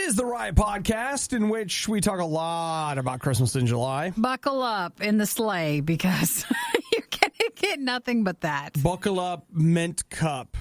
is the RIOT podcast, in which we talk a lot about Christmas in July. Buckle up in the sleigh because you're going to get nothing but that. Buckle up, mint cup.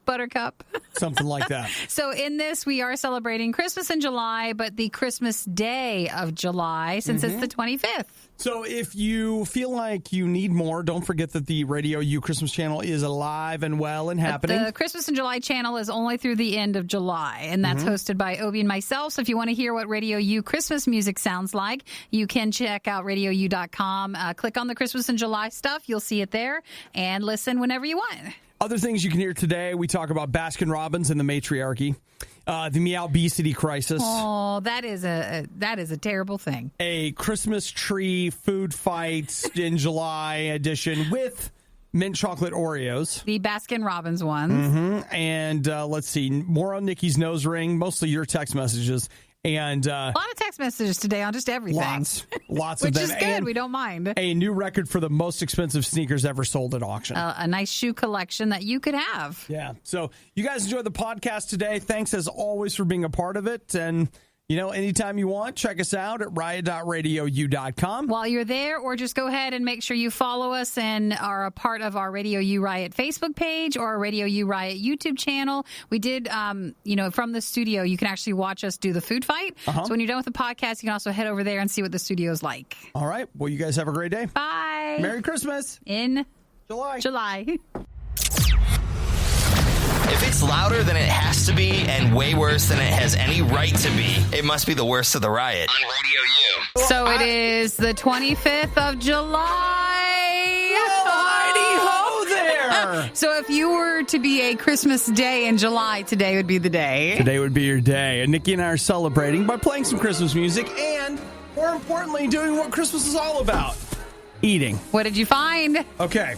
Buttercup. Something like that. So in this, we are celebrating Christmas in July, but the Christmas day of July, since it's the 25th. So if you feel like you need more, don't forget that the RadioU Christmas channel is alive and well and happening. The Christmas in July channel is only through the end of July, and that's hosted by Obi and myself. So if you want to hear what RadioU Christmas music sounds like, you can check out RadioU.com. Click on the Christmas in July stuff. You'll see it there, and listen whenever you want. Other things you can hear today, we talk about Baskin-Robbins and the matriarchy, the meow-obesity crisis. Oh, that is a terrible thing. A Christmas tree food fight in July edition with mint chocolate Oreos. The Baskin-Robbins ones. And let's see, more on Nikki's nose ring, mostly your text messages. And a lot of text messages today on just everything. Lots of them. Which is good. And we don't mind. A new record for the most expensive sneakers ever sold at auction. A nice shoe collection that you could have. Yeah. So you guys enjoyed the podcast today. Thanks, as always, for being a part of it. And, you know, anytime you want, check us out at riot.radiou.com. While you're there, or just go ahead and make sure you follow us and are a part of our RadioU Riot Facebook page or our RadioU Riot YouTube channel. We did, from the studio, you can actually watch us do the food fight. So when you're done with the podcast, you can also head over there and see what the studio's like. All right. Well, you guys have a great day. Bye. Merry Christmas. In July. If it's louder than it has to be and way worse than it has any right to be, it must be the worst of the riot. On Radio U. So it is the 25th of July. Heidi-ho there. So if you were to be a Christmas day in July, today would be the day. Today would be your day. And Nikki and I are celebrating by playing some Christmas music and, more importantly, doing what Christmas is all about. Eating. What did you find? Okay.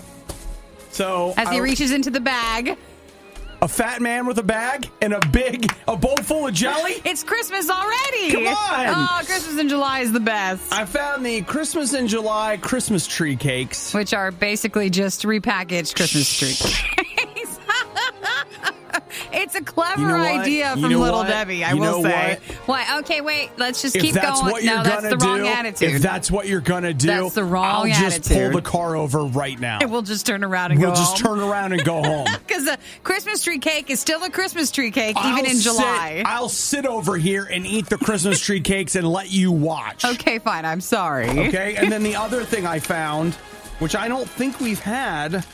So as he reaches into the bag. A fat man with a bag and a bowl full of jelly? It's Christmas already. Come on. Oh, Christmas in July is the best. I found the Christmas in July Christmas tree cakes. Which are basically just repackaged Christmas tree cakes. It's a clever idea from Little Debbie, I will say. What? Okay, wait. Let's just keep going. No, that's the wrong attitude. If that's what you're going to do, that's the wrong attitude. I'll just pull the car over right now. We'll just turn around and go home. We'll just turn around and go home. Because a Christmas tree cake is still a Christmas tree cake, even in July. I'll sit over here and eat the Christmas tree cakes and let you watch. Okay, fine. I'm sorry. Okay, and then the other thing I found, which I don't think we've had...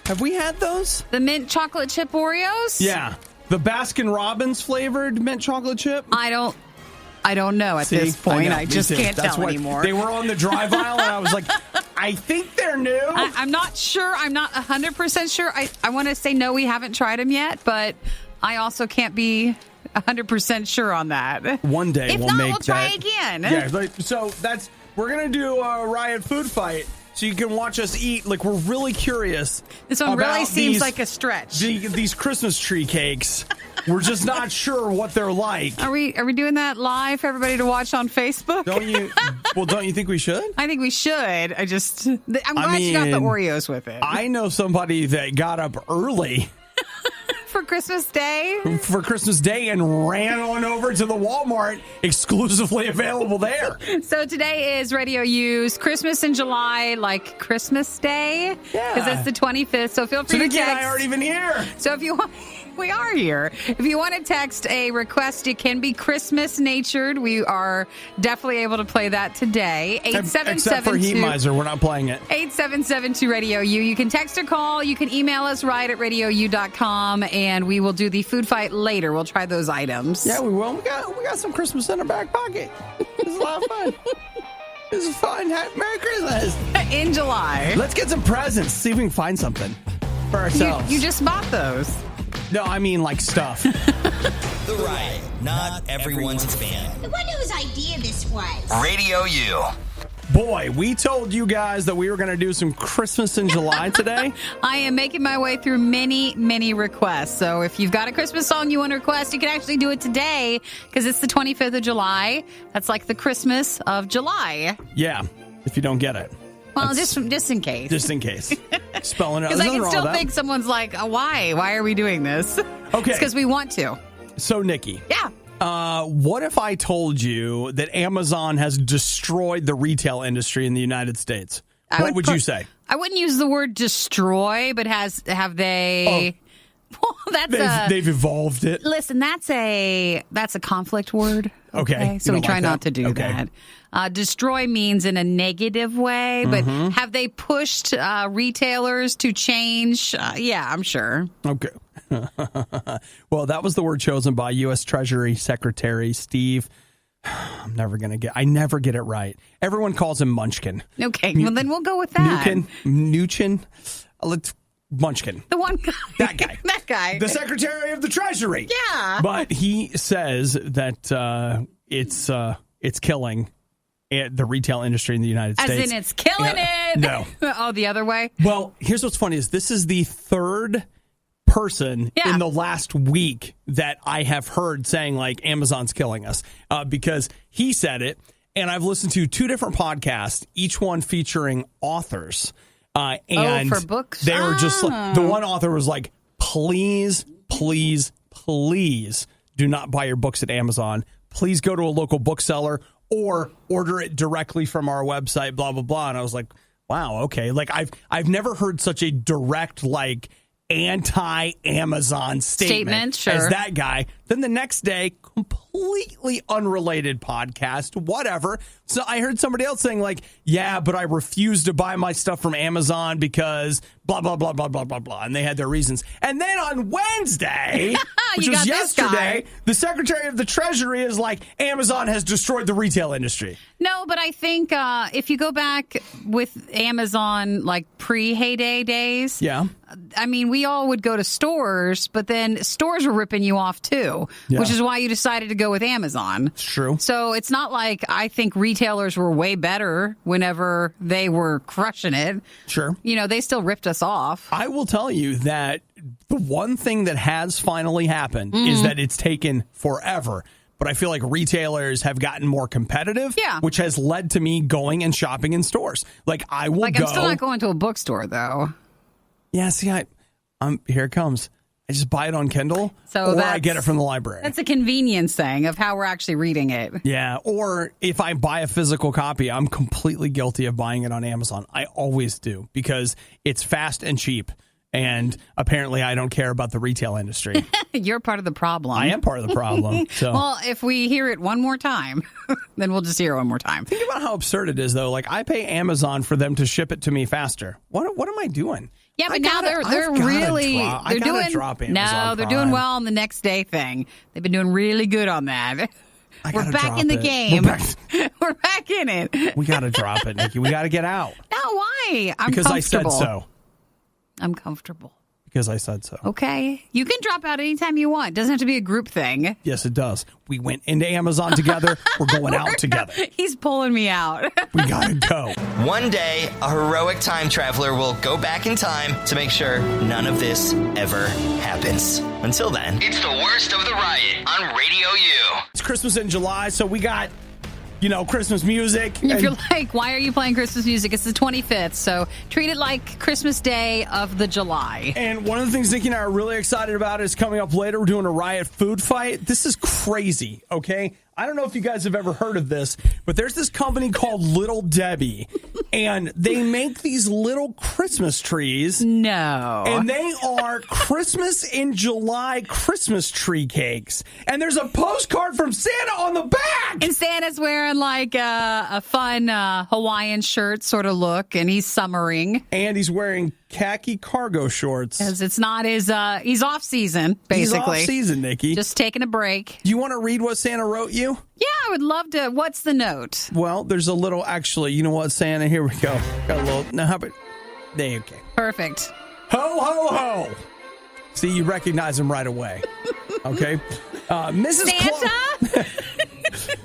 Have we had those? The mint chocolate chip Oreos? Yeah. The Baskin-Robbins flavored mint chocolate chip? I don't know at this point. I just can't tell anymore. They were on the drive aisle, and I was like, I think they're new. I'm not sure. I'm not 100% sure. I want to say no, we haven't tried them yet, but I also can't be 100% sure on that. One day if we'll not, make we'll try again. Yeah, so we're going to do a Riot food fight. So you can watch us eat. Like, we're really curious. This one really seems like a stretch. These Christmas tree cakes. We're just not sure what they're like. Are we doing that live for everybody to watch on Facebook? Don't you think we should? I think we should. I'm glad you got the Oreos with it. I know somebody that got up early. For Christmas Day and ran on over to the Walmart, exclusively available there. So today is RadioU's Christmas in July, like Christmas Day. Yeah. Because it's the 25th. So feel free to text. Nikki and I aren't even here. So if you want... We are here. If you want to text a request, it can be Christmas natured. We are definitely able to play that today. 877 Except for Heat Miser, we're not playing it. 877-2-RADIO-U. You can text or call. You can email us right at radiou.com, and we will do the food fight later. We'll try those items. Yeah, we will. We got some Christmas in our back pocket. This is a lot of fun. This is fun. Merry Christmas. In July. Let's get some presents. See if we can find something for ourselves. You just bought those. No, I mean like stuff. The Riot, not everyone's fan. I wonder whose idea this was. Radio U. Boy, we told you guys that we were going to do some Christmas in July today. I am making my way through many, many requests. So if you've got a Christmas song you want to request, you can actually do it today because it's the 25th of July. That's like the Christmas of July. Yeah, if you don't get it. Well, just in case. Just in case. Spelling it out. Because I can still think someone's like, why? Why are we doing this? Okay. It's because we want to. So, Nikki. Yeah. What if I told you that Amazon has destroyed the retail industry in the United States? What would you say? I wouldn't use the word destroy, but have they? Well, they've evolved it. Listen, that's a conflict word. Okay. So we try not to do that. Destroy means in a negative way, but have they pushed retailers to change? Yeah, I'm sure. Okay. Well, that was the word chosen by U.S. Treasury Secretary Steve. I never get it right. Everyone calls him Munchkin. Okay, well then we'll go with that. Mnuchin. Let's Munchkin. The one guy. That guy. That guy. The Secretary of the Treasury. Yeah. But he says that it's killing the retail industry in the United States. As in it's killing it. No. Oh, the other way? Well, here's what's funny is this is the third person in the last week that I have heard saying like Amazon's killing us because he said it. And I've listened to two different podcasts, each one featuring authors. And for books? They were just like, the one author was like, please, please, please do not buy your books at Amazon. Please go to a local bookseller or order it directly from our website, blah, blah, blah. And I was like, wow, okay. Like I've never heard such a direct, like, anti-Amazon statement as that guy. Then the next day, completely unrelated podcast, whatever. So I heard somebody else saying like, yeah, but I refuse to buy my stuff from Amazon because blah, blah, blah, blah, blah, blah, blah. And they had their reasons. And then on Wednesday, which was yesterday, the Secretary of the Treasury is like, Amazon has destroyed the retail industry. No, but I think if you go back with Amazon, like pre-heyday days, I mean, we all would go to stores, but then stores were ripping you off too, which is why you decided to go with Amazon. It's true. So it's not like I think retailers were way better whenever they were crushing it. Sure. You know, they still ripped us off. I will tell you that the one thing that has finally happened is that it's taken forever. But I feel like retailers have gotten more competitive, which has led to me going and shopping in stores. Like I will go. I'm still not going to a bookstore though. Yeah, see, here it comes. I just buy it on Kindle, or I get it from the library. That's a convenience thing of how we're actually reading it. Yeah, or if I buy a physical copy, I'm completely guilty of buying it on Amazon. I always do, because it's fast and cheap, and apparently I don't care about the retail industry. You're part of the problem. I am part of the problem. So. Well, if we hear it one more time, then we'll just hear it one more time. Think about how absurd it is, though. Like, I pay Amazon for them to ship it to me faster. What am I doing? Yeah, but now they're doing well on the next day thing. They've been doing really good on that. We're back in the game. We're back in it. We got to drop it, Nikki. We got to get out. No, why? Because I said so. I'm comfortable. Because I said so. Okay. You can drop out anytime you want. It doesn't have to be a group thing. Yes, it does. We went into Amazon together. We're going out together. He's pulling me out. We got to go. One day, a heroic time traveler will go back in time to make sure none of this ever happens. Until then, it's the worst of the riot on Radio U. It's Christmas in July, so we got, Christmas music. If you're like, why are you playing Christmas music? It's the 25th, so treat it like Christmas Day of the July. And one of the things Nikki and I are really excited about is coming up later. We're doing a Riot food fight. This is crazy, okay? I don't know if you guys have ever heard of this, but there's this company called Little Debbie, and they make these little Christmas trees. No. And they are Christmas in July Christmas tree cakes. And there's a postcard from Santa on the back. And Santa's wearing like a fun Hawaiian shirt sort of look, and he's summering. And he's wearing khaki cargo shorts. Because it's not his, he's off season, basically. He's off season, Nikki. Just taking a break. Do you want to read what Santa wrote you? Yeah, I would love to. What's the note? Well, there's a little, actually, you know what, Santa? Here we go. Got a little, no, how about, there, okay. Perfect. Ho, ho, ho. See, you recognize him right away. Okay? Mrs. Santa?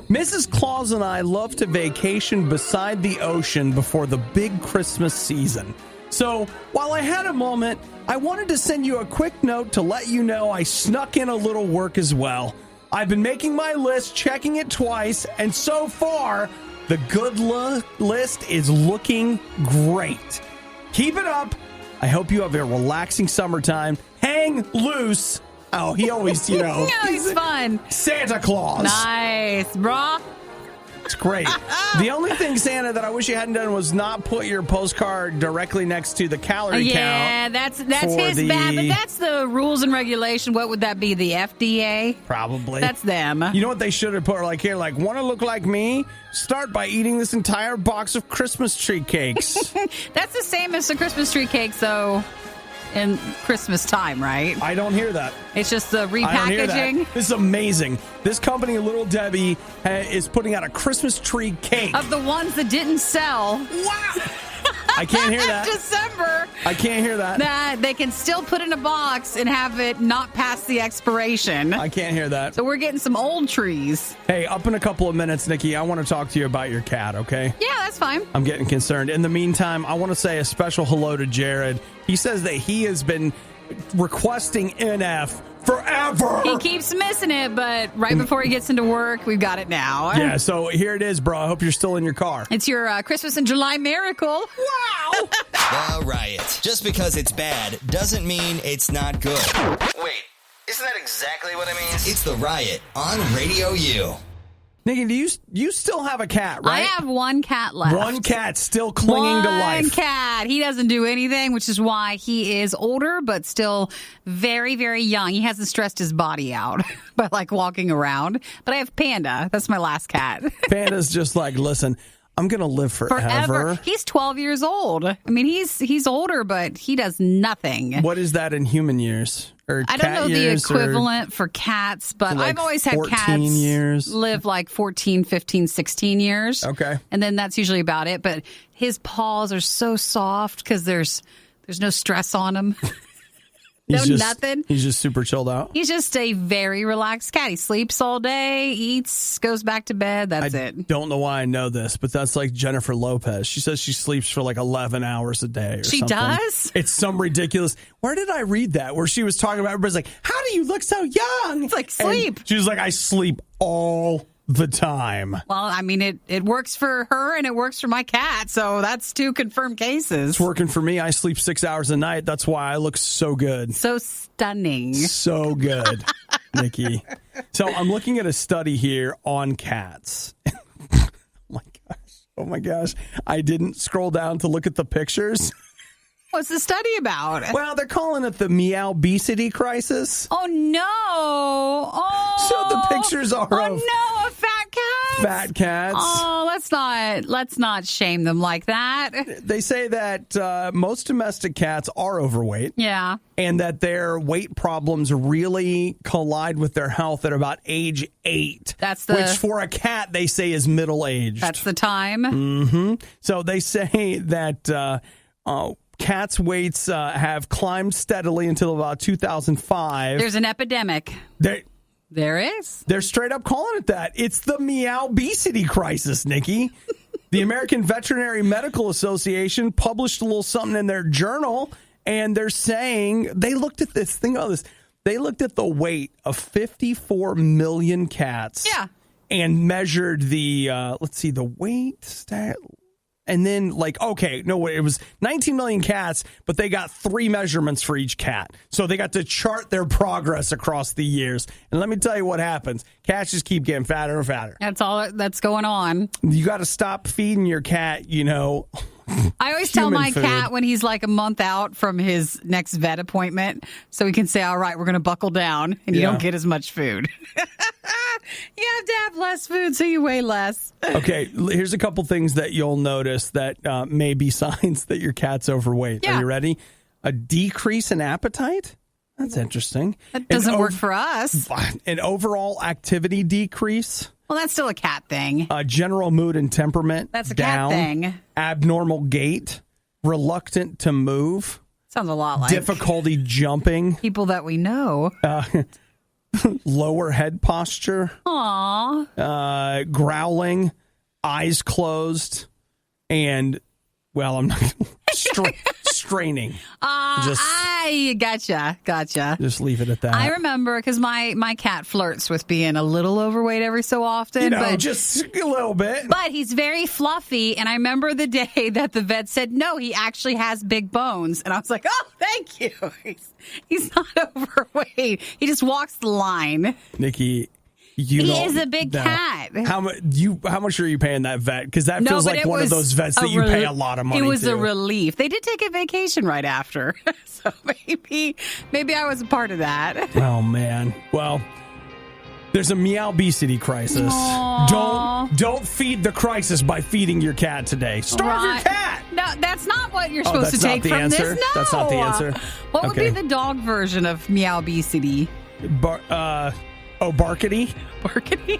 Mrs. Claus and I love to vacation beside the ocean before the big Christmas season. So, while I had a moment, I wanted to send you a quick note to let you know I snuck in a little work as well. I've been making my list, checking it twice, and so far, the good list is looking great. Keep it up. I hope you have a relaxing summertime. Hang loose. Oh, he always, you know. No, he's fun. Santa Claus. Nice, brah. It's great. The only thing, Santa, that I wish you hadn't done was not put your postcard directly next to the calorie count. Yeah, that's his bad, but that's the rules and regulation. What would that be? The FDA? Probably. That's them. You know what they should have put? Like, here, like, want to look like me? Start by eating this entire box of Christmas tree cakes. That's the same as the Christmas tree cakes, though, in Christmas time, right? I don't hear that. It's just the I don't hear repackaging. that. This is amazing. This company, Little Debbie, is putting out a Christmas tree cake. Of the ones that didn't sell. Wow. I can't hear that. December. I can't hear that. That they can still put in a box and have it not past the expiration. I can't hear that. So we're getting some old trees. Hey, up in a couple of minutes, Nikki, I want to talk to you about your cat, okay? Yeah, that's fine. I'm getting concerned. In the meantime, I want to say a special hello to Jared. He says that he has been requesting NF forever. He keeps missing it, but right before he gets into work, we've got it now. Yeah, so here it is, bro. I hope you're still in your car. It's your Christmas in July miracle. Wow! The Riot. Just because it's bad doesn't mean it's not good. Wait, isn't that exactly what it means? It's The Riot on Radio U. Nikki, do you still have a cat, right? I have one cat left. One cat still clinging to life. One cat. He doesn't do anything, which is why he is older, but still very, very young. He hasn't stressed his body out by like walking around. But I have Panda. That's my last cat. Panda's just like, listen, I'm going to live forever. He's 12 years old. I mean, he's older, but he does nothing. What is that in human years? Or I don't know the equivalent for cats, but like I've always had 14 cats years? live like 14, 15, 16 years. Okay. And then that's usually about it. But his paws are so soft because there's no stress on him. Nothing. He's just super chilled out. He's just a very relaxed cat. He sleeps all day, eats, goes back to bed. That's I it. don't know why I know this, but that's like Jennifer Lopez. She says she sleeps for like 11 hours a day or She something. does? It's some ridiculous. Where did I read that? Where she was talking about everybody's like, how do you look so young? It's like sleep. And she was like, I sleep all the time. Well, I mean, it works for her and it works for my cat. So that's two confirmed cases. It's working for me. I sleep 6 hours a night. That's why I look so good. So stunning. So good, Nikki. So I'm looking at a study here on cats. Oh my gosh. I didn't scroll down to look at the pictures. What's the study about? Well, they're calling it the meow-obesity crisis. Oh, no. Oh. So the pictures are Oh, of no, a fat cat? fat cats. Oh, let's not shame them like that. They say that most domestic cats are overweight. Yeah. And that their weight problems really collide with their health at about age 8. Which for a cat, they say is middle-aged. That's the time. Mm-hmm. So they say that cats' weights have climbed steadily until about 2005. There's an epidemic. There is. They're straight up calling it that. It's the meow-obesity crisis, Nikki. The American Veterinary Medical Association published a little something in their journal, and they're saying they looked at this. Think about this. They looked at the weight of 54 million cats. Yeah. And measured the, the weight stat. And then, it was 19 million cats, but they got 3 measurements for each cat. So they got to chart their progress across the years. And let me tell you what happens. Cats just keep getting fatter and fatter. That's all that's going on. You got to stop feeding your cat, I always tell my food. cat when he's like a month out from his next vet appointment, so he can say, all right, we're going to buckle down, and you don't get as much food. You have to have less food so you weigh less. Okay, here's a couple things that you'll notice that may be signs that your cat's overweight. Yeah. Are you ready? A decrease in appetite? That's interesting. That doesn't work for us. An overall activity decrease. Well, that's still a cat thing. General mood and temperament. That's a down. cat thing. Abnormal gait. Reluctant to move. Sounds a lot like difficulty jumping. People that we know. Lower head posture. Aww. Growling. Eyes closed. And, well, I'm not straining. I gotcha. Just leave it at that. I remember because my cat flirts with being a little overweight every so often. but but just a little bit. But he's very fluffy, and I remember the day that the vet said, no, he actually has big bones. And I was like, oh, thank you. He's not overweight. He just walks the line. Nikki, he is a big cat. How much are you paying that vet? Because that feels like one of those vets that you pay a lot of money to. It was a relief. They did take a vacation right after. So maybe I was a part of that. Oh, man. Well, there's a meow-obesity crisis. Aww. Don't feed the crisis by feeding your cat today. Starve your cat. No, that's not what you're supposed to take from answer? this. No. That's not the answer. What would be the dog version of meow-obesity? Barkity? Barkity?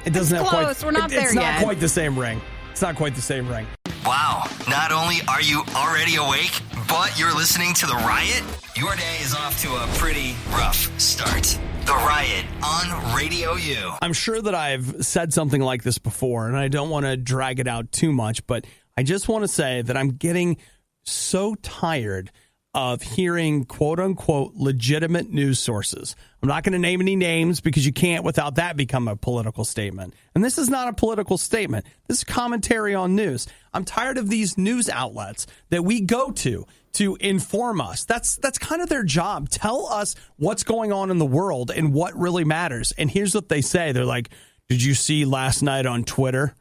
It doesn't have close. We're not there It's yet. not quite the same ring. It's not quite the same ring. Wow, not only are you already awake, but you're listening to The Riot? Your day is off to a pretty rough start. The Riot on Radio U. I'm sure that I've said something like this before, and I don't want to drag it out too much, but I just want to say that I'm getting so tired of hearing quote-unquote legitimate news sources. I'm not going to name any names because you can't without that become a political statement. And this is not a political statement. This is commentary on news. I'm tired of these news outlets that we go to inform us. That's kind of their job. Tell us what's going on in the world and what really matters. And here's what they say. They're like, did you see last night on Twitter?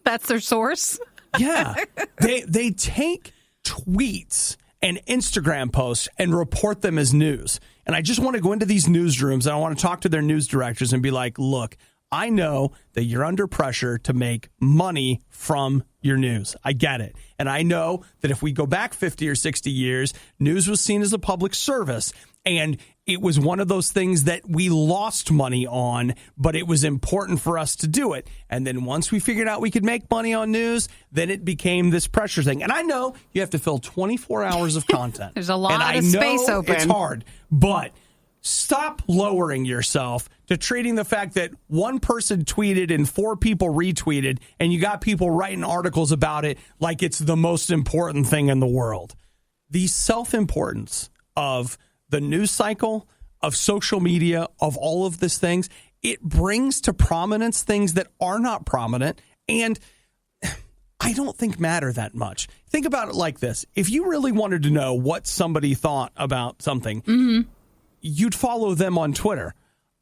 That's their source? Yeah. They take tweets and Instagram posts and report them as news. And I just want to go into these newsrooms and I want to talk to their news directors and be like, look, I know that you're under pressure to make money from your news. I get it. And I know that if we go back 50 or 60 years, news was seen as a public service. And it was one of those things that we lost money on, but it was important for us to do it. And then once we figured out we could make money on news, then it became this pressure thing. And I know you have to fill 24 hours of content. There's a lot of space open. It's hard, but stop lowering yourself to treating the fact that one person tweeted and 4 people retweeted, and you got people writing articles about it like it's the most important thing in the world. The self-importance of the news cycle, of social media, of all of these things, it brings to prominence things that are not prominent and I don't think matter that much. Think about it like this. If you really wanted to know what somebody thought about something, you'd follow them on Twitter.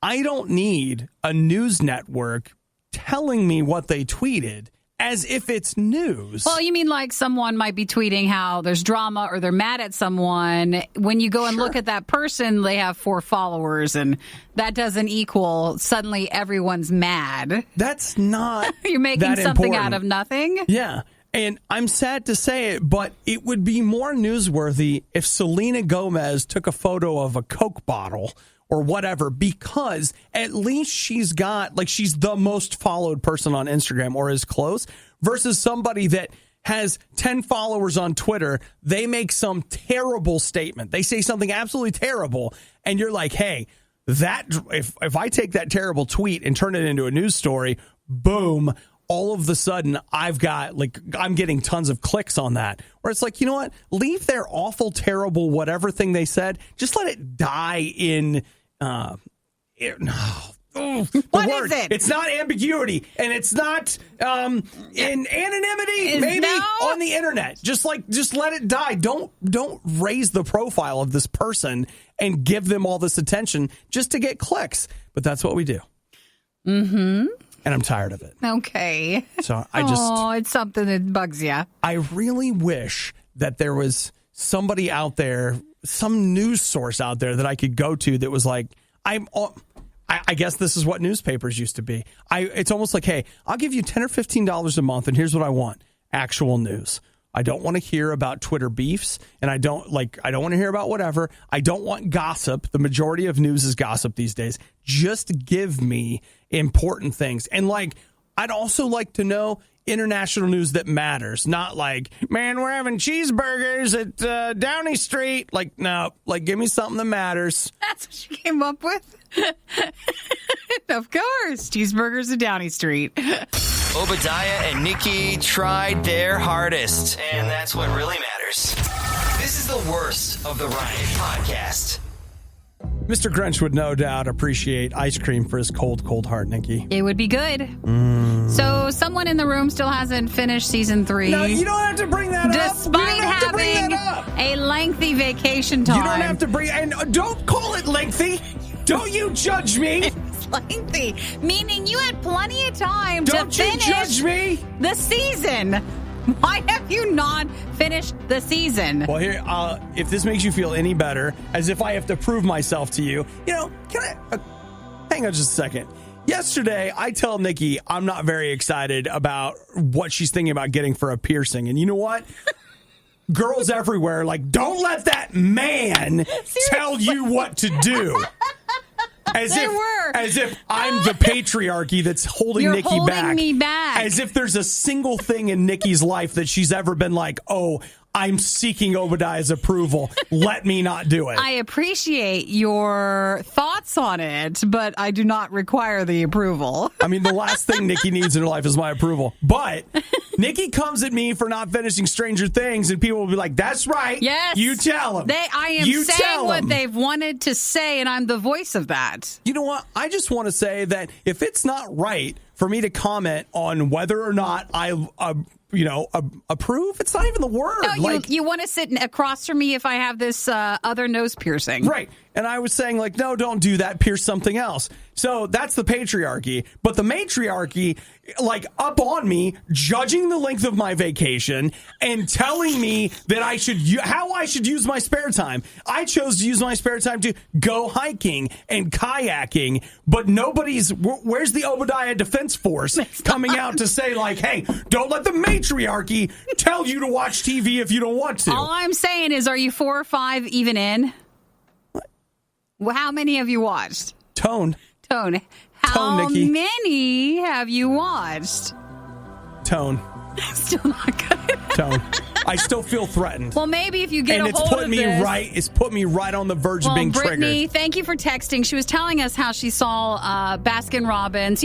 I don't need a news network telling me what they tweeted as if it's news. Well, you mean like someone might be tweeting how there's drama or they're mad at someone. When you go and look at that person, they have 4 followers, and that doesn't equal suddenly everyone's mad. That's not You're making that something important. out of nothing? Yeah. And I'm sad to say it, but it would be more newsworthy if Selena Gomez took a photo of a Coke bottle or whatever, because at least she's the most followed person on Instagram or is close, versus somebody that has 10 followers on Twitter. They make some terrible statement. They say something absolutely terrible. And you're like, hey, that if I take that terrible tweet and turn it into a news story, boom, all of a sudden I'm getting tons of clicks on that. Where it's like, you know what? Leave their awful, terrible, whatever thing they said. Just let it die in What is it? It's not ambiguity, and it's not in anonymity. Maybe on the internet. Just let it die. Don't raise the profile of this person and give them all this attention just to get clicks. But that's what we do. Mm-hmm. And I'm tired of it. Okay. So it's something that bugs you. I really wish that there was somebody out there, some news source out there that I could go to that was like, I guess this is what newspapers uswant to be. It's almost like, hey, I'll give you $10 or $15 a month, and here's what I want: actual news. I don't want to hear about Twitter beefs, and I don't want to hear about whatever. I don't want gossip. The majority of news is gossip these days. Just give me important things. And I'd also like to know international news that matters, not like, man, we're having cheeseburgers at Downey Street. No, give me something that matters. That's what you came up with? Of course, cheeseburgers at Downey Street. Obadiah and Nikki tried their hardest, and that's what really matters. is the worst of the Riot podcast. Mr. Grinch would no doubt appreciate ice cream for his cold, cold heart, Nikki. It would be good. So someone in the room still hasn't finished season 3. No, you don't have to bring that Despite having a lengthy vacation time. You don't have to bring... And don't call it lengthy. Don't you judge me. It's lengthy. Meaning you had plenty of time Don't to finish you judge me. the season. Why have you not finished the season? Well, here, if this makes you feel any better, as if I have to prove myself to you, can I... hang on just a second. Yesterday, I tell Nikki I'm not very excited about what she's thinking about getting for a piercing. And you know what? Girls everywhere, don't let that man tell you what to do. As if I'm the patriarchy that's holding Nikki holding back. me back. As if there's a single thing in Nikki's life that she's ever been like, oh, I'm seeking Obadiah's approval. Let me not do it. I appreciate your thoughts on it, but I do not require the approval. I mean, the last thing Nikki needs in her life is my approval. But Nikki comes at me for not finishing Stranger Things, and people will be like, that's right. Yes. You tell them. I am saying what they've wanted to say, and I'm the voice of that. You know what? I just want to say that if it's not right for me to comment on whether or not I approve, it's not even the word. No, you want to sit across from me if I have this other nose piercing. Right. And I was saying, no, don't do that. Pierce something else. So that's the patriarchy. But the matriarchy, up on me, judging the length of my vacation and telling me that how I should use my spare time. I chose to use my spare time to go hiking and kayaking, but where's the Obadiah Defense Force coming out to say, hey, don't let the matriarchy tell you to watch TV if you don't want to. All I'm saying is, are you 4 or 5 even in? Well, how many have you watched? Tone. How Nikki. many have you watched? Tone. Still not good. Tone. I still feel threatened. Well, maybe if you get and a hold of this. It's put me right on the verge of being Brittany, triggered. thank you for texting. She was telling us how she saw Baskin Robbins.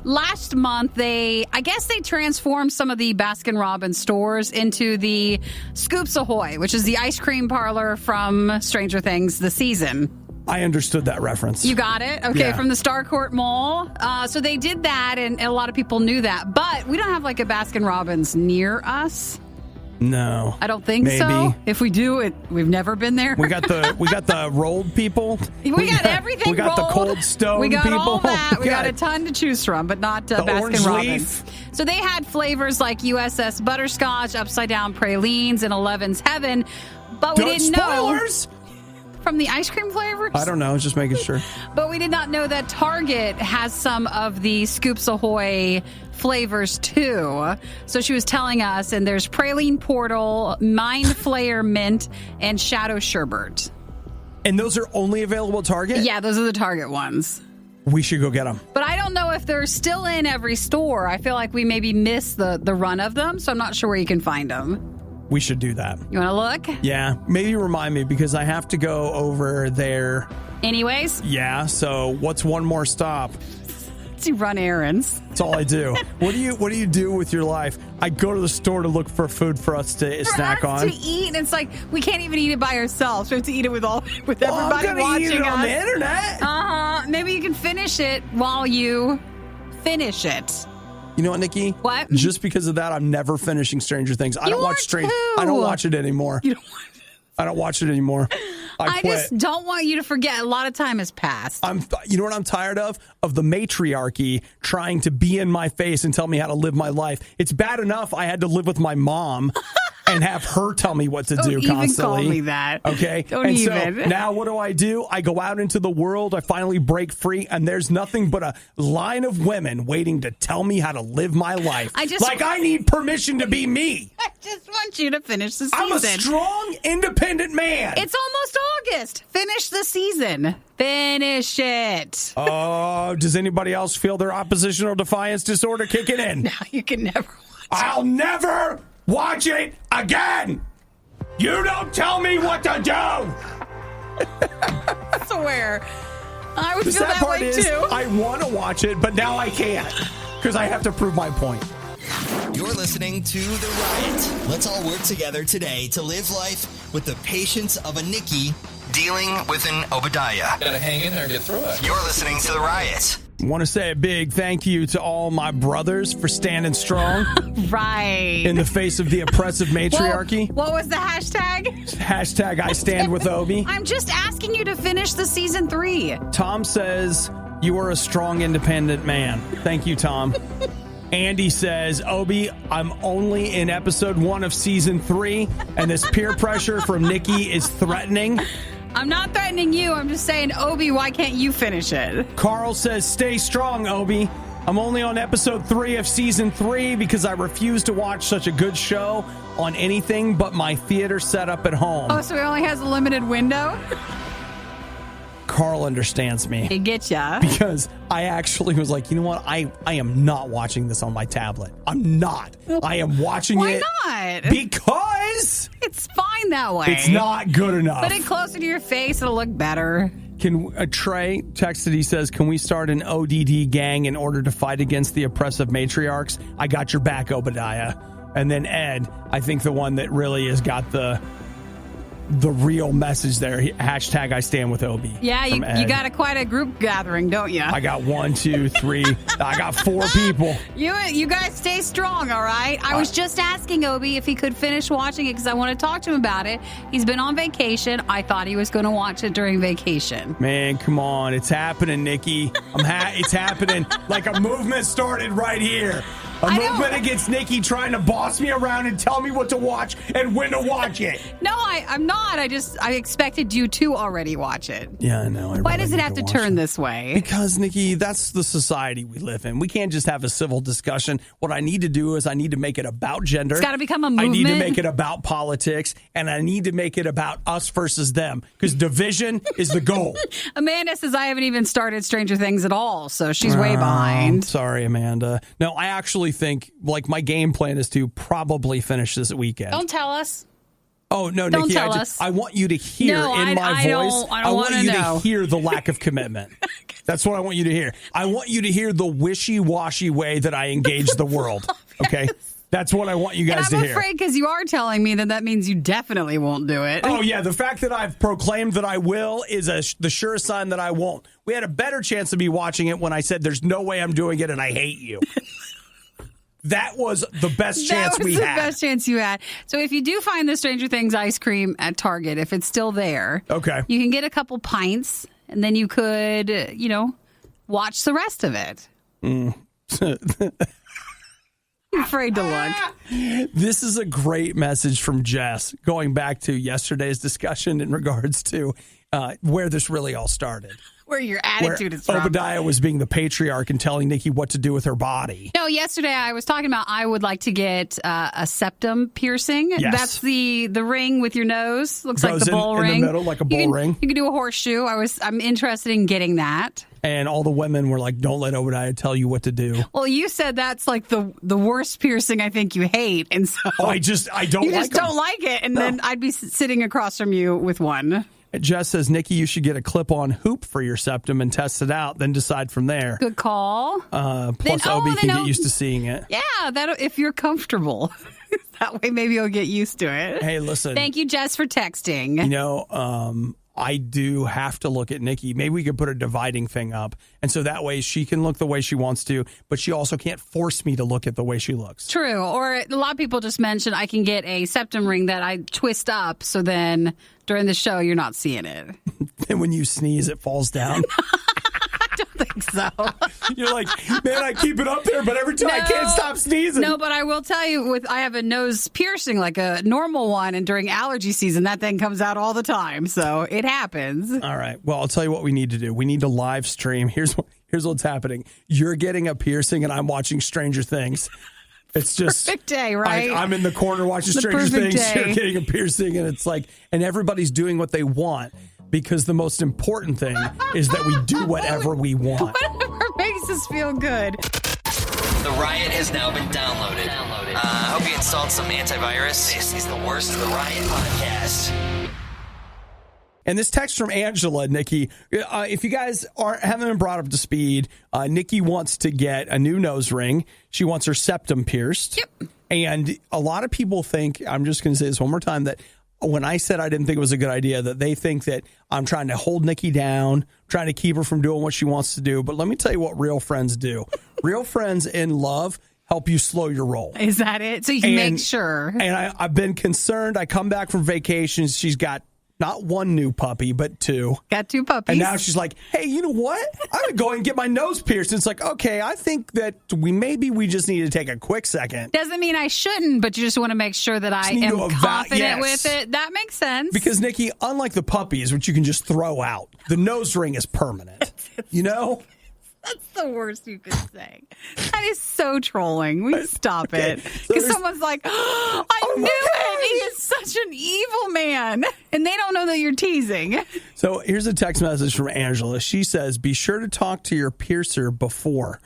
Last month I guess they transformed some of the Baskin Robbins stores into the Scoops Ahoy, which is the ice cream parlor from Stranger Things, the season. I understood that reference. You got it? Okay, yeah. From the Starcourt Mall. So they did that, and a lot of people knew that. But we don't have a Baskin Robbins near us. No, I don't think so. If we do, we've never been there. We got the rolled people. We got everything. We got rolled. the Cold Stone. We got people. all that. We got a ton to choose from, but not Baskin Robbins. So they had flavors like USS Butterscotch, Upside Down Pralines, and Eleven's Heaven. But we didn't spoilers? know. From the ice cream flavors? I don't know. Just making sure. But we did not know that Target has some of the Scoops Ahoy flavors too. So she was telling us, and there's Praline Portal, Mind Flayer Mint, and Shadow Sherbet. And those are only available at Target? Yeah, those are the Target ones. We should go get them. But I don't know if they're still in every store. I feel like we maybe missed the run of them, so I'm not sure where you can find them. We should do that. You want to look? Yeah. Maybe remind me, because I have to go over there. Anyways? Yeah. So what's one more stop? To run errands. That's all I do. What do you do with your life? I go to the store to look for food for us to snack on. To eat, and it's we can't even eat it by ourselves. We have to eat it with everybody I'm watching eat it us on the internet. Maybe you can finish it while you finish it. You know what, Nikki? What? Just because of that, I'm never finishing Stranger Things. I don't watch I don't watch it anymore. You don't watch it? I don't watch it anymore. I quit. Just don't want you to forget. A lot of time has passed. You know what I'm tired of? Of the matriarchy trying to be in my face and tell me how to live my life. It's bad enough I had to live with my mom and have her tell me what to do constantly. Don't even call me that. Okay? Don't even. So now what do? I go out into the world, I finally break free, and there's nothing but a line of women waiting to tell me how to live my life. I need permission to be me. I just want you to finish the season. I'm a strong, independent man. It's almost August. Finish the season. Finish it. Oh, does anybody else feel their oppositional defiance disorder kicking in? No, you can never watch I'll never watch it again. You don't tell me what to do. I swear. I would feel that way too. I want to watch it, but now I can't because I have to prove my point. You're listening to The Riot. Let's all work together today to live life with the patience of a Nikki dealing with an Obadiah. Gotta hang in there and get through it. You're listening to The Riot. I want to say a big thank you to all my brothers for standing strong Right. in the face of the oppressive matriarchy. What was the hashtag? Hashtag I stand with Obi. I'm just asking you to finish the season 3. Tom says, you are a strong, independent man. Thank you, Tom. Andy says, Obi, I'm only in episode 1 of season 3, and this peer pressure from Nikki is threatening. I'm not threatening you. I'm just saying, Obi, why can't you finish it? Carl says, stay strong, Obi. I'm only on episode 3 of season 3 because I refuse to watch such a good show on anything but my theater setup at home. Oh, so he only has a limited window? Carl understands me. He gets ya. Because I actually was like, you know what? I am not watching this on my tablet. I'm not. I am watching it. Why not? Because It's fine that way. it's not good enough. Put it closer to your face. It'll look better. Can Trey texted, he says, can we start an ODD gang in order to fight against the oppressive matriarchs? I got your back, Obadiah. And then Ed, I think the one that really has got the real message there. Hashtag I stand with Obi. Yeah, you got quite a group gathering, don't you? I got 1, 2, 3. I got 4 people. You guys stay strong, all right? I was just asking Obi if he could finish watching it because I want to talk to him about it. He's been on vacation. I thought he was going to watch it during vacation. Man, come on. It's happening, Nikki. It's happening. Like a movement started right here. A movement against Nikki trying to boss me around and tell me what to watch and when to watch it. No, I'm not. I expected you to already watch it. Yeah, I know. Why does it have to turn this way? Because, Nikki, that's the society we live in. We can't just have a civil discussion. What I need to do is I need to make it about gender. It's got to become a movement. I need to make it about politics, and I need to make it about us versus them, because division is the goal. Amanda says I haven't even started Stranger Things at all, so she's way behind. Sorry, Amanda. No, I actually think, like, my game plan is to probably finish this weekend. Don't tell us. Oh, no, Don't Nikki, tell us. I want you to hear in my voice. I want you know. to hear the lack of commitment. That's what I want you to hear. I want you to hear the wishy-washy way that I engage the world. Okay? That's what I want you guys to hear. I'm afraid because you are telling me that means you definitely won't do it. Oh, yeah. The fact that I've proclaimed that I will is the sure sign that I won't. We had a better chance of me watching it when I said there's no way I'm doing it and I hate you. That was the best chance we had. That was the best chance you had. So if you do find the Stranger Things ice cream at Target, if it's still there, okay, you can get a couple pints, and then you could, watch the rest of it. I'm afraid to look. This is a great message from Jess, going back to yesterday's discussion in regards to where this really all started. Where your attitude is from. Obadiah was being the patriarch and telling Nikki what to do with her body. No, yesterday I was talking about I would like to get a septum piercing. Yes. That's the ring with your nose. Looks like Goes the bull ring. in the middle, like a bull ring. You can do a horseshoe. I'm interested in getting that. And all the women were like, don't let Obadiah tell you what to do. Well, you said that's like the worst piercing I think you hate. And so I don't you like just don't like it. And then I'd be sitting across from you with one. Jess says, Nikki, you should get a clip-on hoop for your septum and test it out, then decide from there. Good call. Plus, Obi can get used to seeing it. Yeah, if you're comfortable. That way maybe you'll get used to it. Hey, listen. Thank you, Jess, for texting. I do have to look at Nikki. Maybe we could put a dividing thing up. And so that way she can look the way she wants to, but she also can't force me to look at the way she looks. True. Or a lot of people just mentioned I can get a septum ring that I twist up. So then during the show, you're not seeing it. And when you sneeze, it falls down. I don't think so. You're like, man, I keep it up there, but every time I can't stop sneezing. No, but I will tell you, I have a nose piercing, like a normal one, and during allergy season, that thing comes out all the time. So it happens. All right. Well, I'll tell you what we need to do. We need to live stream. Here's what's happening. You're getting a piercing, and I'm watching Stranger Things. It's just perfect day, right? I'm in the corner watching Stranger Things. Day. You're getting a piercing, and it's like, and everybody's doing what they want. Because the most important thing is that we do whatever we want. Whatever makes us feel good. The Riot has now been downloaded. I hope you installed some antivirus. This is the worst of the Riot podcast. And this text from Angela, Nikki, if you guys haven't been brought up to speed, Nikki wants to get a new nose ring. She wants her septum pierced. Yep. And a lot of people think, I'm just going to say this one more time, that when I said I didn't think it was a good idea, that they think that I'm trying to hold Nikki down, trying to keep her from doing what she wants to do. But let me tell you what real friends do. Real friends in love help you slow your roll. Is that it? So you can make sure. And I've been concerned. I come back from vacation. She's got not one new puppy, but two. Got two puppies. And now she's like, hey, you know what? I'm going to go and get my nose pierced. And it's like, okay, I think that we just need to take a quick second. Doesn't mean I shouldn't, but you just want to make sure that I am confident with it. That makes sense. Because, Nikki, unlike the puppies, which you can just throw out, the nose ring is permanent. You know? That's the worst you could say. That is so trolling. We stop it. Because someone's like, oh, I knew it. He is such an evil man. And they don't know that you're teasing. So here's a text message from Angela. She says, be sure to talk to your piercer before.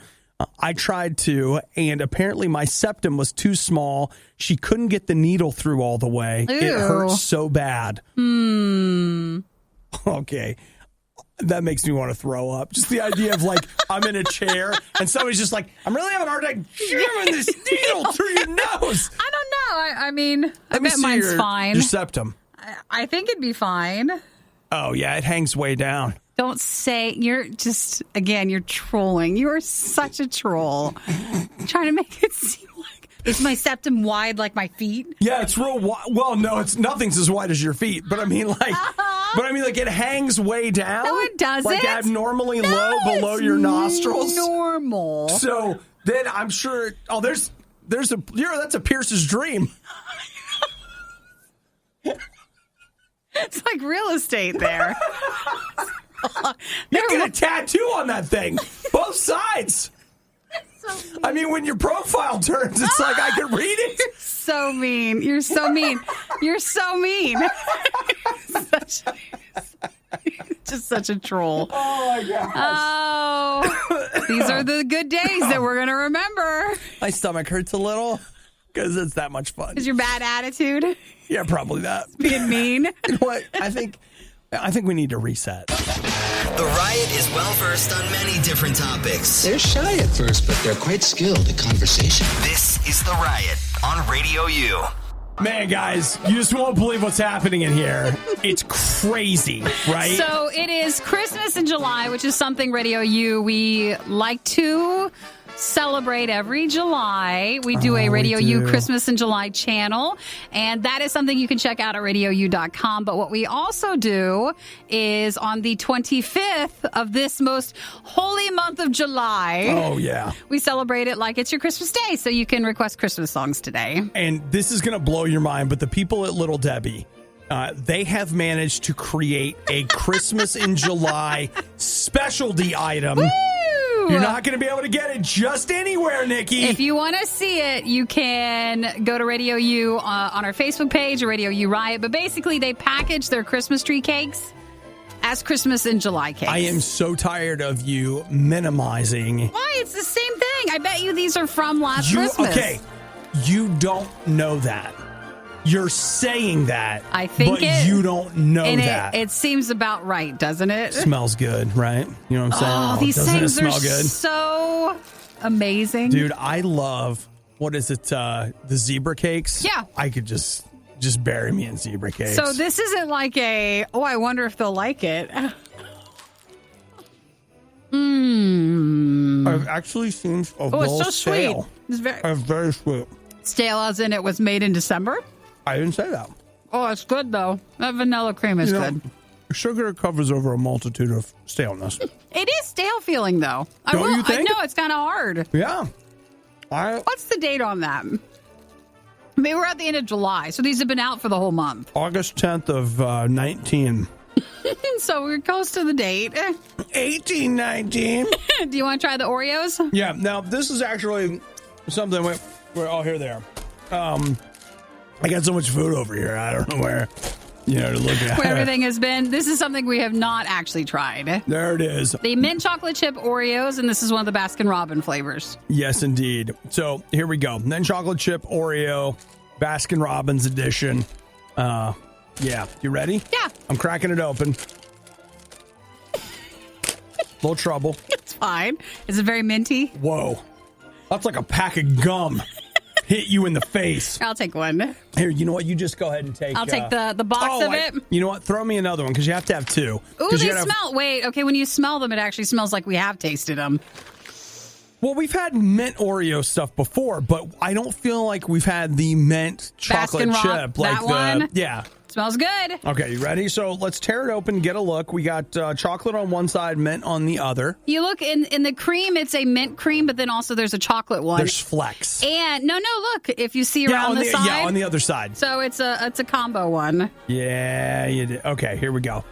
I tried to, and apparently my septum was too small. She couldn't get the needle through all the way. Ew. It hurts so bad. Okay. That makes me want to throw up. Just the idea of, like, I'm in a chair and somebody's just like, I'm really having a hard time jamming this needle through your nose. I don't know. I mean, I bet mine's fine. Your septum. I think it'd be fine. Oh, yeah, it hangs way down. Don't say, you're just, again, you're trolling. You are such a troll. Trying to make it seem like, is my septum wide like my feet? Yeah, it's real wide. Well, no, nothing's as wide as your feet. But I mean, like, it hangs way down. No, it doesn't. Like abnormally low below your nostrils. Normal. So then I'm sure. Oh, that's a Pierce's dream. It's like real estate there. You get a tattoo on that thing, both sides. So I mean, when your profile turns, it's like I can read it. You're so mean. You're so mean. You're so mean. Just such a troll. Oh, my gosh. Oh, these are the good days that we're going to remember. My stomach hurts a little because it's that much fun. Is your bad attitude? Yeah, probably that. Being mean? You know what? I think we need to reset. The Riot is well-versed on many different topics. They're shy at first, but they're quite skilled at conversation. This is The Riot on Radio U. Man, guys, you just won't believe what's happening in here. It's crazy, right? So it is Christmas in July, which is something Radio U we like to celebrate every July. We do a Radio U Christmas in July channel, and that is something you can check out at RadioU.com. But what we also do is on the 25th of this most holy month of July. Oh, yeah. We celebrate it like it's your Christmas day, so you can request Christmas songs today. And this is going to blow your mind, but the people at Little Debbie, they have managed to create a Christmas in July specialty item. Woo! You're not going to be able to get it just anywhere, Nikki. If you want to see it, you can go to Radio U on our Facebook page, or Radio U Riot. But basically, they package their Christmas tree cakes as Christmas in July cakes. I am so tired of you minimizing. Why? It's the same thing. I bet you these are from last Christmas. Okay, you don't know that. You're saying that, I think, but you don't know and that. It seems about right, doesn't it? Smells good, right? You know what I'm saying? Oh, these doesn't things it smell are good? so amazing. Dude, I love, what is it, the zebra cakes? Yeah. I could just bury me in zebra cakes. So this isn't like I wonder if they'll like it. It actually seems a little it's so stale. sweet. It's very sweet. Stale as in it was made in December? I didn't say that. Oh, it's good, though. That vanilla cream is good. Sugar covers over a multitude of staleness. It is stale feeling, though. Don't you think? I know, it's kind of hard. Yeah. What's the date on that? I mean, we're at the end of July, so these have been out for the whole month. August 10th of 19. So we're close to the date. 1819. Do you want to try the Oreos? Yeah. Now, this is actually something we're all here there. I got so much food over here. I don't know where, to look at. Where everything has been. This is something we have not actually tried. There it is. The mint chocolate chip Oreos, and this is one of the Baskin-Robbins flavors. Yes, indeed. So here we go. Mint chocolate chip Oreo, Baskin-Robbins edition. Yeah. You ready? Yeah. I'm cracking it open. Little trouble. It's fine. Is it very minty? Whoa. That's like a pack of gum hit you in the face. I'll take one. Here, you know what? You just go ahead and take... I'll take the box of it. You know what? Throw me another one, because you have to have two. Ooh, they smell... Wait, okay, when you smell them, it actually smells like we have tasted them. Well, we've had mint Oreo stuff before, but I don't feel like we've had the mint chocolate chip. Like that one? Yeah. Smells good. Okay, you ready? So let's tear it open, get a look. We got chocolate on one side, mint on the other. You look in the cream, it's a mint cream, but then also there's a chocolate one. There's flecks. And no, look, if you see around the side. Yeah, on the other side. So it's a combo one. Yeah, you did. Okay, here we go.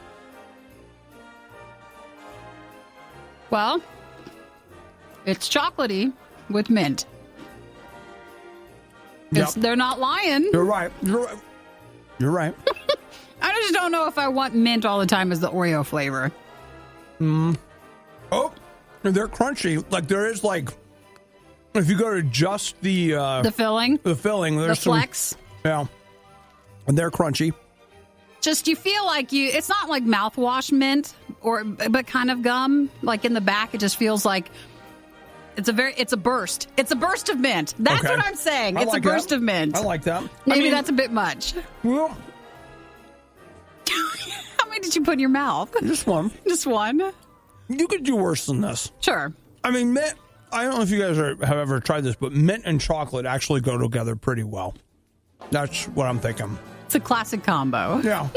Well, it's chocolatey with mint. Yep. They're not lying. You're right. You're right. I just don't know if I want mint all the time as the Oreo flavor. Oh, they're crunchy. Like, there is, like, if you go to just the filling, there's the flex. Yeah, and they're crunchy. Just you feel like it's not like mouthwash mint but kind of gum. Like in the back, it just feels like it's a burst. It's a burst of mint. That's Okay. what I'm saying. It's like a burst that. of mint. I like that. Maybe that's a bit much. Well, How many did you put in your mouth? just one. Just one? You could do worse than this. Sure. I mean, mint. I don't know if you guys have ever tried this, but mint and chocolate actually go together pretty well. That's what I'm thinking. It's a classic combo. Yeah.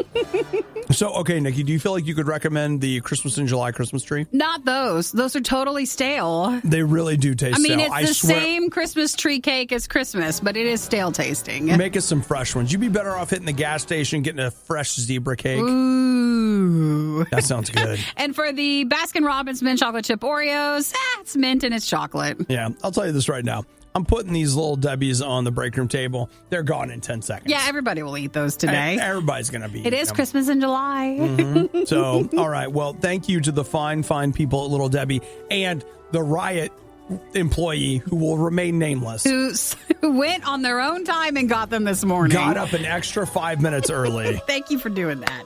So, okay, Nikki, do you feel like you could recommend the Christmas in July Christmas tree? Not those. Those are totally stale. They really do taste stale. It's the same Christmas tree cake as Christmas, but it is stale tasting. Make us some fresh ones. You'd be better off hitting the gas station, getting a fresh zebra cake. Ooh. That sounds good. And for the Baskin-Robbins mint chocolate chip Oreos, it's mint and it's chocolate. Yeah, I'll tell you this right now. I'm putting these little Debbies on the break room table. They're gone in 10 seconds. Yeah, everybody will eat those today. Everybody's going to be It is Christmas in July. Mm-hmm. So, all right. Well, thank you to the fine people at Little Debbie and the RIOT employee who will remain nameless. Who went on their own time and got them this morning. Got up an extra 5 minutes early. Thank you for doing that.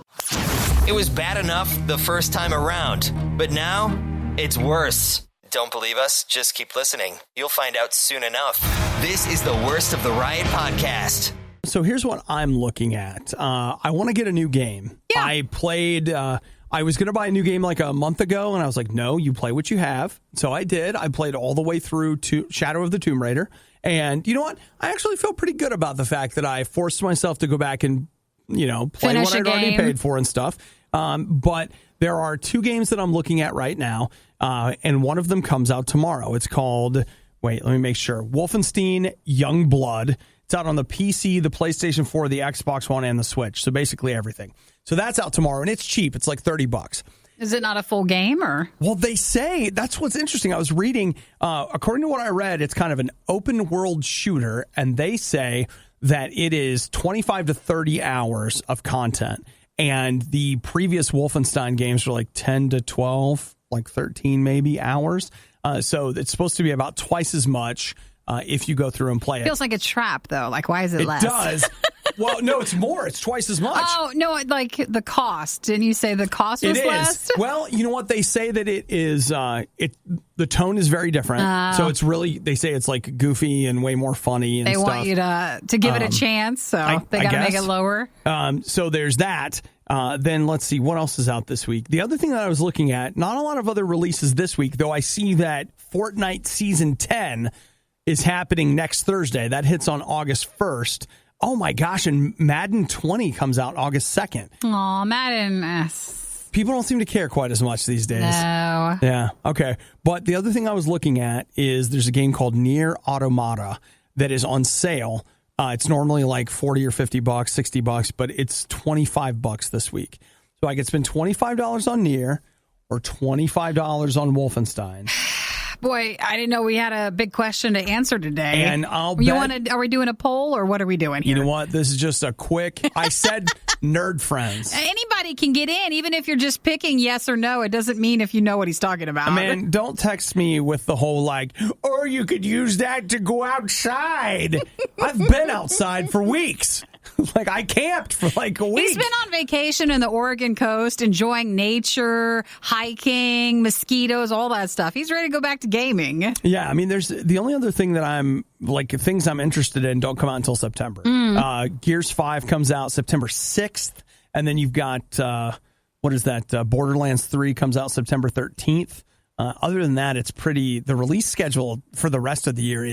It was bad enough the first time around, but now it's worse. Don't believe us? Just keep listening. You'll find out soon enough. This is the Worst of the Riot podcast. So here's what I'm looking at. I want to get a new game. Yeah. I played... I was going to buy a new game like a month ago, and I was like, no, you play what you have. So I did. I played all the way through to Shadow of the Tomb Raider. And you know what? I actually feel pretty good about the fact that I forced myself to go back and, play Finish what I'd already paid for and stuff. But there are two games that I'm looking at right now, and one of them comes out tomorrow. It's called, let me make sure, Wolfenstein Youngblood. It's out on the PC, the PlayStation 4, the Xbox One, and the Switch. So basically everything. So that's out tomorrow, and it's cheap. It's like $30. Is it not a full game, or? Well, they say, that's what's interesting. I was reading, according to what I read, it's kind of an open world shooter, and they say that it is 25 to 30 hours of content. And the previous Wolfenstein games were like 10 to 12, like 13 maybe hours. So it's supposed to be about twice as much if you go through and play it. Feels like a trap, though. Like, why is it less? It does. Well, no, it's more. It's twice as much. Oh, no, like the cost. Didn't you say the cost was less? Well, you know what? They say that it is, the tone is very different. So it's really, they say it's like goofy and way more funny and they stuff. Want you to give it a chance, so they got to make it lower. So there's that. Then let's see, what else is out this week? The other thing that I was looking at, not a lot of other releases this week, though I see that Fortnite Season 10 is happening next Thursday. That hits on August 1st. Oh my gosh, and Madden 20 comes out August 2nd. Aw, Madden. People don't seem to care quite as much these days. No. Yeah, okay. But the other thing I was looking at is there's a game called Nier Automata that is on sale. It's normally like $40 or $50, $60, but it's $25 this week. So I could spend $25 on Nier or $25 on Wolfenstein. Boy, I didn't know we had a big question to answer today. And are we doing a poll, or what are we doing here? You know what? This is just a quick, I said nerd friends. Anybody can get in, even if you're just picking yes or no. It doesn't mean if you know what he's talking about. Man, don't text me with the whole or you could use that to go outside. I've been outside for weeks. Like, I camped for like a week. He's been on vacation in the Oregon coast, enjoying nature, hiking, mosquitoes, all that stuff. He's ready to go back to gaming. Yeah, I mean, there's the only other thing that things I'm interested in don't come out until September. Gears 5 comes out September 6th, and then you've got, Borderlands 3 comes out September 13th. Other than that, the release schedule for the rest of the year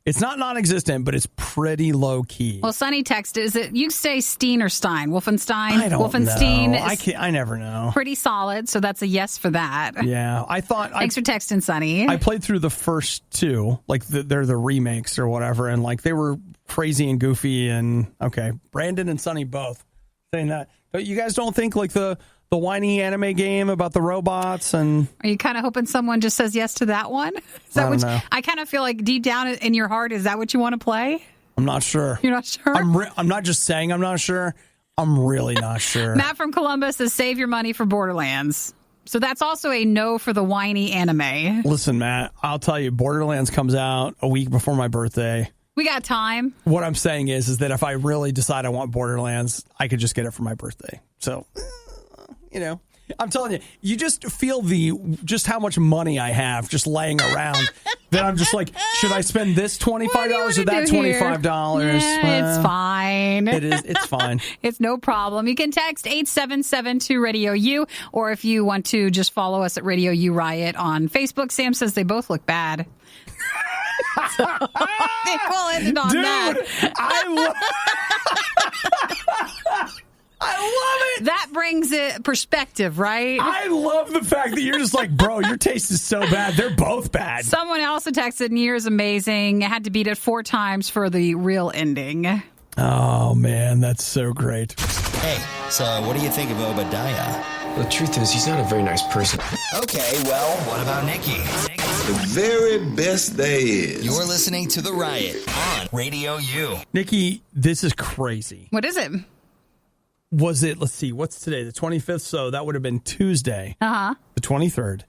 it's not non-existent, but it's pretty low-key. Well, Sonny texted, is it, you say Steen or Stein? Wolfenstein? I don't Wolfenstein know. I never know. Pretty solid, so that's a yes for that. Yeah, I thought... Thanks for texting, Sonny. I played through the first two, like they're the remakes or whatever, and like they were crazy and goofy and, okay, Brandon and Sonny both saying that. But you guys don't think like the whiny anime game about the robots and... Are you kind of hoping someone just says yes to that one? I don't know. I kind of feel like deep down in your heart, is that what you want to play? I'm not sure. You're not sure? I'm not just saying I'm not sure. I'm really not sure. Matt from Columbus says save your money for Borderlands. So that's also a no for the whiny anime. Listen, Matt, I'll tell you, Borderlands comes out a week before my birthday. We got time. What I'm saying is that if I really decide I want Borderlands, I could just get it for my birthday. So... I'm telling you, you just feel just how much money I have just laying around. Then I'm just like, should I spend this $25 or that $25? Yeah, it's fine. It's fine. It's no problem. You can text 8772 Radio U, or if you want to just follow us at RadioU Riot on Facebook. Sam says they both look bad. So, I think we'll end it on that. I love it. That brings it perspective, right? I love the fact that you're just like, bro, your taste is so bad. They're both bad. Someone also texted, Nier is amazing. Had to beat it 4 times for the real ending. Oh, man, that's so great. Hey, so what do you think of Obadiah? The truth is, he's not a very nice person. Okay, well, what about Nikki? The very best there is. You're listening to The Riot on Radio U. Nikki, this is crazy. What is it? Was it, let's see, what's today? The 25th, so that would have been Tuesday, the 23rd.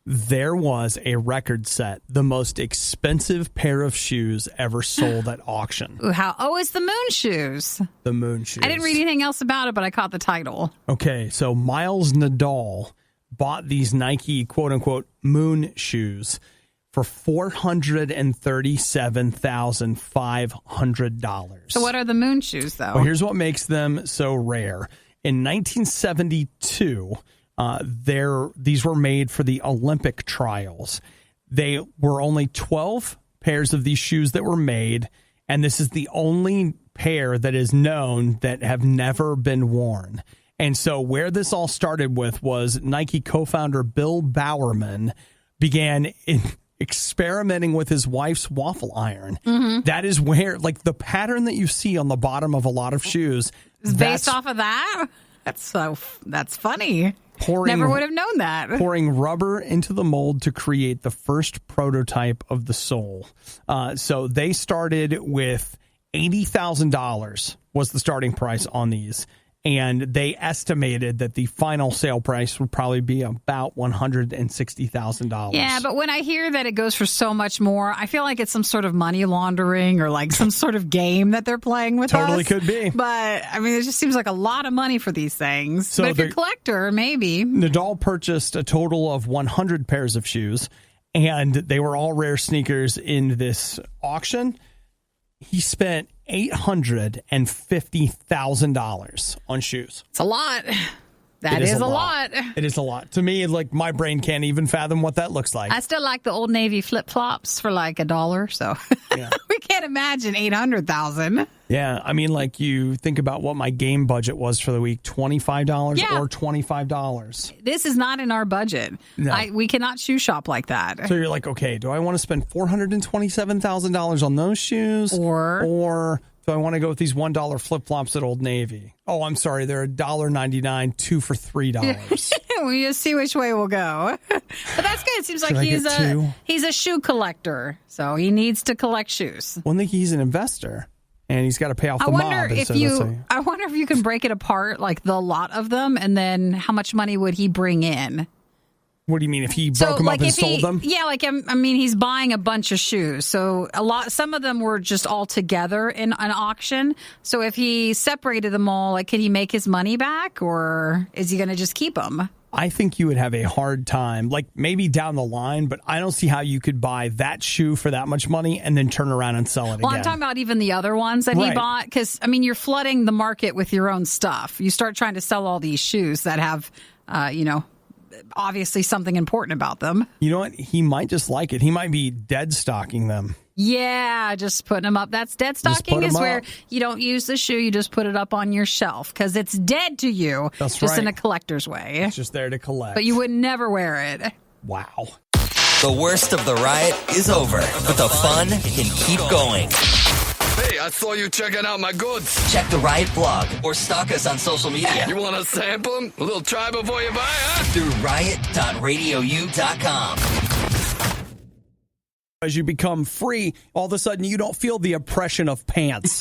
There was a record set, the most expensive pair of shoes ever sold at auction. Ooh, it's the moon shoes. The moon shoes. I didn't read anything else about it, but I caught the title. Okay, so Miles Nadal bought these Nike quote-unquote moon shoes for $437,500. So what are the moon shoes, though? Well, here's what makes them so rare. In 1972, these were made for the Olympic trials. They were only 12 pairs of these shoes that were made, and this is the only pair that is known that have never been worn. And so where this all started with was Nike co-founder Bill Bowerman began experimenting with his wife's waffle iron. Mm-hmm. That is where, like, the pattern that you see on the bottom of a lot of shoes is based off of that. That's funny. Never would have known that. Pouring rubber into the mold to create the first prototype of the sole. So they started with $80,000 was the starting price on these. And they estimated that the final sale price would probably be about $160,000. Yeah, but when I hear that it goes for so much more, I feel like it's some sort of money laundering or like some sort of game that they're playing with us. Totally could be. But, I mean, it just seems like a lot of money for these things. So but if you're a collector, maybe. Nadal purchased a total of 100 pairs of shoes, and they were all rare sneakers in this auction. He spent $850,000 on shoes. It's a lot. That is a lot. It is a lot. To me, like, my brain can't even fathom what that looks like. I still like the Old Navy flip-flops for like $1, so yeah. We can't imagine $800,000. Yeah, I mean, like, you think about what my game budget was for the week, $25 or $25. This is not in our budget. No. We cannot shoe shop like that. So you're like, okay, do I want to spend $427,000 on those shoes? Or do I want to go with these $1 flip-flops at Old Navy? Oh, I'm sorry, they're $1.99, 2 for $3. We just see which way we'll go. But that's good. It seems like he's a shoe collector, so he needs to collect shoes. Well, I think he's an investor. And he's got to pay off the mob. I wonder if you can break it apart, like the lot of them, and then how much money would he bring in? What do you mean? If he broke them up and sold them? Yeah, I mean, he's buying a bunch of shoes. So some of them were just all together in an auction. So if he separated them all, like, can he make his money back, or is he going to just keep them? I think you would have a hard time, like maybe down the line, but I don't see how you could buy that shoe for that much money and then turn around and sell it again. Well, I'm talking about even the other ones that he bought, because, I mean, you're flooding the market with your own stuff. You start trying to sell all these shoes that have, obviously something important about them. You know what? He might just like it. He might be dead stocking them. Yeah, just putting them up. That's dead stocking, is where you don't use the shoe. You just put it up on your shelf because it's dead to you. That's just right. in a collector's way. It's just there to collect. But you would never wear it. Wow. The worst of the riot is over, but the fun can keep going. Hey, I saw you checking out my goods. Check the Riot blog or stalk us on social media. You want to sample them? A little try before you buy, huh? Through riot.radiou.com. As you become free, all of a sudden you don't feel the oppression of pants.